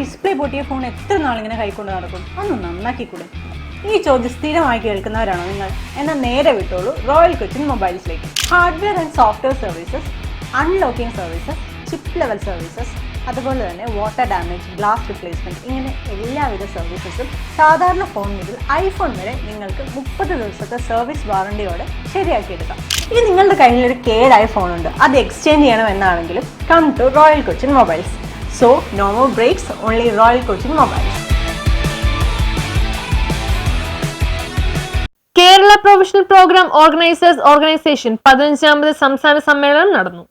Display പൊട്ടിയ phone എത്ര നാളിങ്ങനെ കൈക്കൊണ്ട് നടക്കും? ഒന്ന് നന്നാക്കിക്കൂടെ? ഈ ചോദ്യം സ്ഥിരമായി കേൾക്കുന്നവരാണോ നിങ്ങൾ? എന്നാൽ നേരെ വിട്ടോളൂ റോയൽ കൊച്ചിൻ മൊബൈൽസിലേക്ക്. Hardware and software services, unlocking services, chip level services, അതുപോലെ തന്നെ വാട്ടർ ഡാമേജ്, ഗ്ലാസ് റിപ്ലേസ്മെൻറ്റ്, ഇങ്ങനെ എല്ലാവിധ സർവീസസും സാധാരണ ഫോൺ മുതൽ ഐഫോൺ വരെ നിങ്ങൾക്ക് 30 ദിവസത്തെ സർവീസ് വാറണ്ടിയോടെ ശരിയാക്കിയെടുക്കാം. ഇനി നിങ്ങളുടെ കയ്യിലൊരു കേടായ ഫോണുണ്ട്, അത് എക്സ്ചേഞ്ച് ചെയ്യണമെന്നാണെങ്കിലും come to Royal Cochin Mobiles. So no more breaks, only Royal Cochin Mobiles. Kerala professional program organizers organization 15ാമത് സംസ്ഥാന സമ്മേളനം നടന്നു.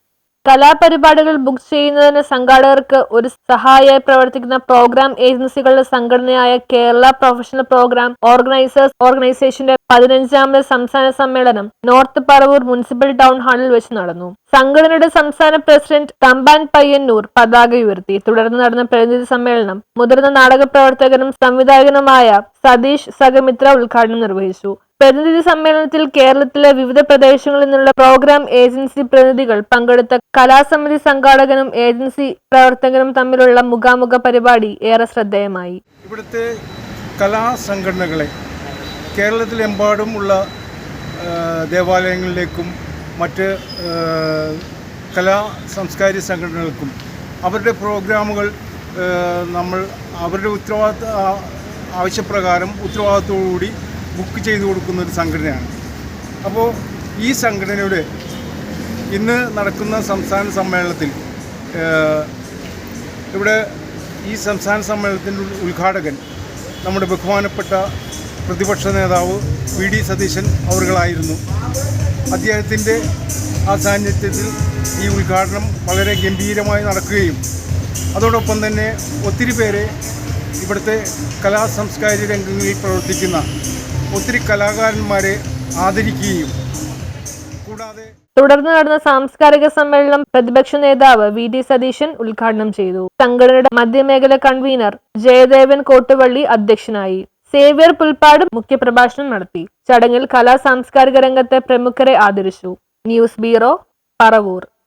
കലാപരിപാടികൾ ബുക്ക് ചെയ്യുന്നതിന് സംഘാടകർക്ക് ഒരു സഹായിയായി പ്രവർത്തിക്കുന്ന പ്രോഗ്രാം ഏജൻസികളുടെ സംഘടനയായ കേരള പ്രൊഫഷണൽ പ്രോഗ്രാം ഓർഗനൈസേഴ്സ് ഓർഗനൈസേഷന്റെ 15ാമത് സംസ്ഥാന സമ്മേളനം നോർത്ത് പറവൂർ മുനിസിപ്പൽ ടൗൺ ഹാളിൽ വെച്ച് നടന്നു. സംഘടനയുടെ സംസ്ഥാന പ്രസിഡന്റ് തമ്പാൻ പയ്യന്നൂർ പതാക ഉയർത്തി. തുടർന്ന് നടന്ന പ്രതിനിധി സമ്മേളനം മുതിർന്ന നാടക പ്രവർത്തകനും സംവിധായകനുമായ സതീഷ് സഗമിത്ര ഉദ്ഘാടനം നിർവഹിച്ചു. പ്രതിനിധി സമ്മേളനത്തിൽ കേരളത്തിലെ വിവിധ പ്രദേശങ്ങളിൽ നിന്നുള്ള പ്രോഗ്രാം ഏജൻസി പ്രതിനിധികൾ പങ്കെടുത്ത കലാസമിതി സംഘാടകനും ഏജൻസി പ്രവർത്തകനും തമ്മിലുള്ള മുഖാമുഖ പരിപാടി ഏറെ ശ്രദ്ധേയമായി. ഇവിടുത്തെ കലാസംഘടനകളെ കേരളത്തിലെമ്പാടുമുള്ള ദേവാലയങ്ങളിലേക്കും മറ്റ് കലാ സാംസ്കാരിക സംഘടനകൾക്കും അവരുടെ പ്രോഗ്രാമുകൾ അവരുടെ ആവശ്യപ്രകാരം ഉത്തരവാദിത്തത്തോടുകൂടി ബുക്ക് ചെയ്തു കൊടുക്കുന്ന ഒരു സംഘടനയാണ്. അപ്പോൾ ഈ സംഘടനയുടെ ഇന്ന് നടക്കുന്ന സംസ്ഥാന സമ്മേളനത്തിൽ ഇവിടെ ഈ സംസ്ഥാന സമ്മേളനത്തിൻ്റെ ഉദ്ഘാടകൻ നമ്മുടെ ബഹുമാനപ്പെട്ട പ്രതിപക്ഷ നേതാവ് വി.ഡി. സതീശൻ അവറുകളായിരുന്നു. അദ്ദേഹത്തിൻ്റെ ആ സാന്നിധ്യത്തിൽ ഈ ഉദ്ഘാടനം വളരെ ഗംഭീരമായി നടക്കുകയും അതോടൊപ്പം തന്നെ ഒത്തിരി പേരെ ഇവിടുത്തെ കലാ സാംസ്കാരിക രംഗങ്ങളിൽ പ്രവർത്തിക്കുന്ന ഒത്തിരി കലാകാരന്മാരെ ആദരിക്കുകയും കൂടാതെ തുടർന്ന് നടന്ന സാംസ്കാരിക സമ്മേളനം പ്രതിപക്ഷ നേതാവ് വി.ഡി. സതീശൻ ഉദ്ഘാടനം ചെയ്തു. സംഘടനയുടെ മധ്യമേഖല കൺവീനർ ജയദേവൻ കോട്ടുവള്ളി അധ്യക്ഷനായി. സേവ്യർ പുൽപ്പാട് മുഖ്യപ്രഭാഷണം നടത്തി. ചടങ്ങിൽ കലാ സാംസ്കാരിക രംഗത്തെ പ്രമുഖരെ ആദരിച്ചു. News bureau, Paravur.